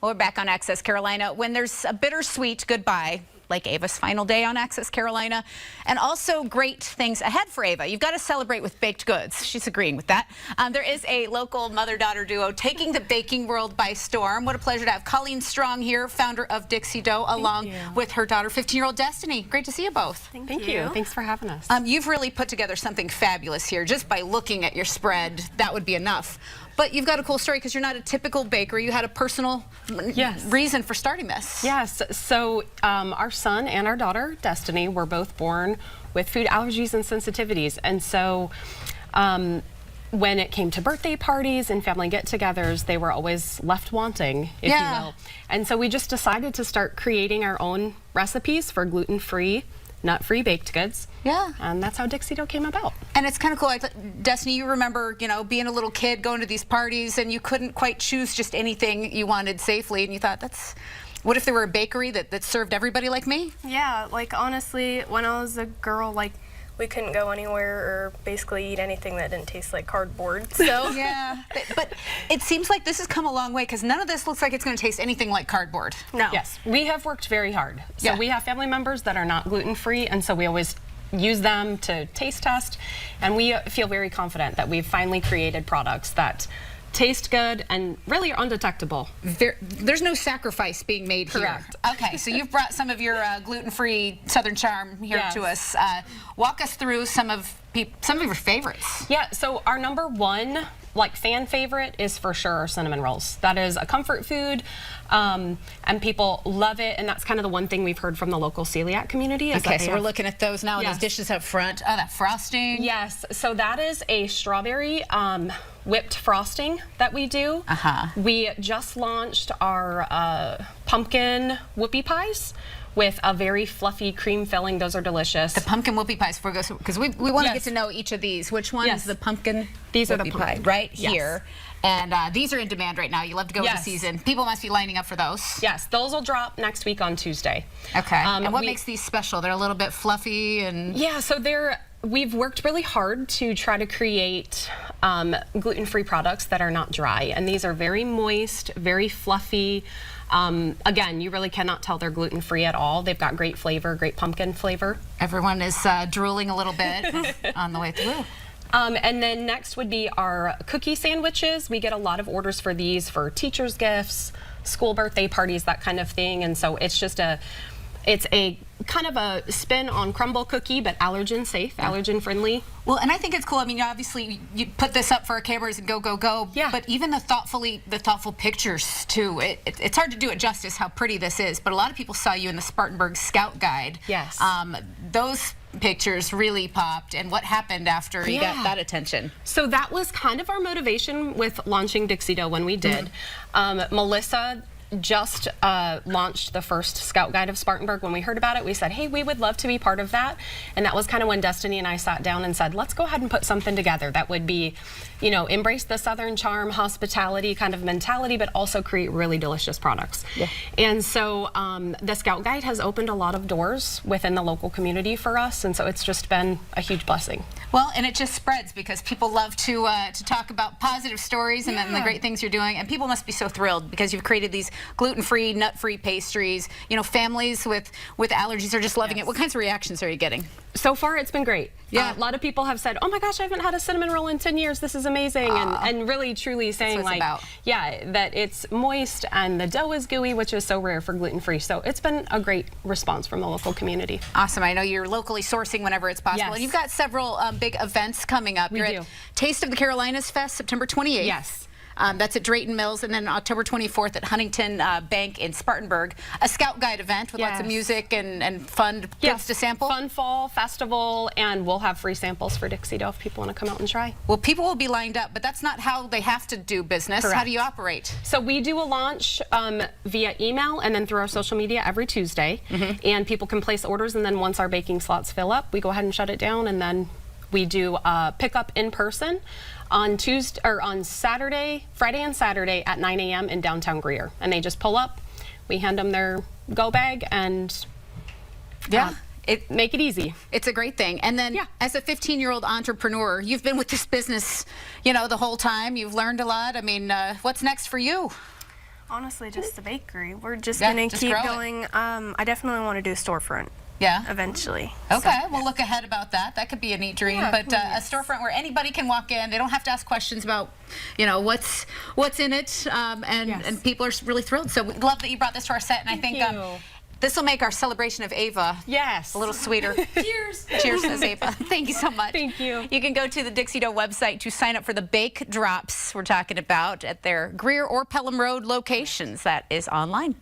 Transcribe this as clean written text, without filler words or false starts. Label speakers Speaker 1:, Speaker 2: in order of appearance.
Speaker 1: Well, we're back on Access Carolina. When there's a bittersweet goodbye, like Ava's final day on Access Carolina, and also great things ahead for Ava. You've got to celebrate with baked goods. She's agreeing with that. There is a local mother-daughter duo taking the baking world by storm. What a pleasure to have Colleen Strong here, founder of Dixie Dough, along with her daughter, 15-year-old Destiny. Great to see you both.
Speaker 2: Thank you. Thanks for having us.
Speaker 1: You've really put together something fabulous here. Just by looking at your spread, that would be enough. But you've got a cool story because you're not a typical bakery. You had a personal reason for starting this.
Speaker 2: Yes. So our son and our daughter, Destiny, were both born with food allergies and sensitivities. And so when it came to birthday parties and family get-togethers, they were always left wanting, if you will. And so we just decided to start creating our own recipes for gluten-free, nut-free baked goods.
Speaker 1: Yeah.
Speaker 2: And that's how Dixie Dough came about.
Speaker 1: And it's kind of cool. Destiny, you remember, being a little kid going to these parties and you couldn't quite choose just anything you wanted safely, and you thought, what if there were a bakery that served everybody like me?
Speaker 3: Yeah, honestly, when I was a girl, we couldn't go anywhere or basically eat anything that didn't taste like cardboard. So
Speaker 1: yeah, but it seems like this has come a long way because none of this looks like it's going to taste anything like cardboard.
Speaker 3: No.
Speaker 2: Yes, we have worked very hard. So we have family members that are not gluten-free, and so we always use them to taste test, and we feel very confident that we've finally created products that taste good and really are undetectable.
Speaker 1: There's no sacrifice being made here.
Speaker 2: Correct.
Speaker 1: Okay, so you've brought some of your gluten-free Southern charm here to us. Walk us through some of your favorites.
Speaker 2: Yeah, so our number one fan favorite is for sure our cinnamon rolls. That is a comfort food, and people love it, and that's kind of the one thing we've heard from the local celiac community.
Speaker 1: Okay, so we're looking at those now, those dishes up front. Oh, that frosting.
Speaker 2: Yes, so that is a strawberry whipped frosting that we do. We just launched our pumpkin whoopie pies with a very fluffy cream filling. Those are delicious.
Speaker 1: The pumpkin whoopie pies, because we want to get to know each of these. Which one is the pumpkin?
Speaker 2: These are the
Speaker 1: pumpkin pie right here. And these are in demand right now. You love to go with the season. People must be lining up for those.
Speaker 2: Yes, those will drop next week on Tuesday.
Speaker 1: Okay. And what makes these special? They're a little bit fluffy and...
Speaker 2: Yeah, so we've worked really hard to try to create gluten-free products that are not dry. And these are very moist, very fluffy. Again, you really cannot tell they're gluten-free at all. They've got great flavor, great pumpkin flavor.
Speaker 1: Everyone is drooling a little bit on the way through.
Speaker 2: And then next would be our cookie sandwiches. We get a lot of orders for these for teachers' gifts, school birthday parties, that kind of thing. And so it's just it's a kind of a spin on crumble cookie, but allergen safe, allergen friendly.
Speaker 1: Well, and I think it's cool. I mean, obviously you put this up for our cameras and go, go, go. Yeah. But even the thoughtful pictures too. It's hard to do it justice how pretty this is. But a lot of people saw you in the Spartanburg Scout Guide.
Speaker 2: Yes.
Speaker 1: Those pictures really popped. And what happened after you got that attention?
Speaker 2: So that was kind of our motivation with launching Dixie Dough when we did. Melissa just launched the first Scout Guide of Spartanburg. When we heard about it, we said, hey, we would love to be part of that. And that was kind of when Destiny and I sat down and said, let's go ahead and put something together that would be, embrace the Southern charm, hospitality kind of mentality, but also create really delicious products. And so the Scout Guide has opened a lot of doors within the local community for us, and so it's just been a huge blessing.
Speaker 1: Well, and it just spreads because people love to talk about positive stories and then the great things you're doing, and people must be so thrilled because you've created these gluten-free, nut-free pastries. Families with allergies are just loving it. What kinds of reactions are you getting?
Speaker 2: So far, it's been great.
Speaker 1: Yeah.
Speaker 2: A lot of people have said, oh my gosh, I haven't had a cinnamon roll in 10 years. This is amazing. And really, truly saying that it's moist and the dough is gooey, which is so rare for gluten-free. So it's been a great response from the local community.
Speaker 1: Awesome. I know you're locally sourcing whenever it's possible. And you've got several big events coming up. You're at Taste of the Carolinas Fest, September 28th.
Speaker 2: Yes.
Speaker 1: That's at Drayton Mills, and then October 24th at Huntington Bank in Spartanburg. A Scout Guide event with lots of music and fun goods to sample.
Speaker 2: Fun fall festival, and we'll have free samples for Dixie Dough if people want to come out and try.
Speaker 1: Well, people will be lined up, but that's not how they have to do business.
Speaker 2: Correct.
Speaker 1: How do you operate?
Speaker 2: So we do a launch via email and then through our social media every Tuesday, and people can place orders, and then once our baking slots fill up, we go ahead and shut it down, and then we do pick up in person on Saturday, Friday and Saturday at 9 a.m. in downtown Greer. And they just pull up, we hand them their go bag, and make it easy.
Speaker 1: It's a great thing. And then as a 15-year-old entrepreneur, you've been with this business, the whole time. You've learned a lot. I mean, what's next for you?
Speaker 3: Honestly, just the bakery. We're just
Speaker 1: Yeah,
Speaker 3: gonna
Speaker 1: just
Speaker 3: keep
Speaker 1: grow it.
Speaker 3: going. I definitely want to do a storefront
Speaker 1: Yeah.
Speaker 3: eventually.
Speaker 1: Okay, we'll look ahead about that. That could be a neat dream.
Speaker 2: Yeah.
Speaker 1: But a storefront where anybody can walk in. They don't have to ask questions about, you know, what's in it, and people are really thrilled. So we love that you brought this to our set, and I think
Speaker 2: you.
Speaker 1: this will make our celebration of Ava
Speaker 2: Yes.
Speaker 1: a little sweeter.
Speaker 2: Cheers.
Speaker 1: Cheers, says Ava. Thank you so much.
Speaker 2: Thank you.
Speaker 1: You can go to the Dixie Dough website to sign up for the bake drops we're talking about at their Greer or Pelham Road locations. That is online.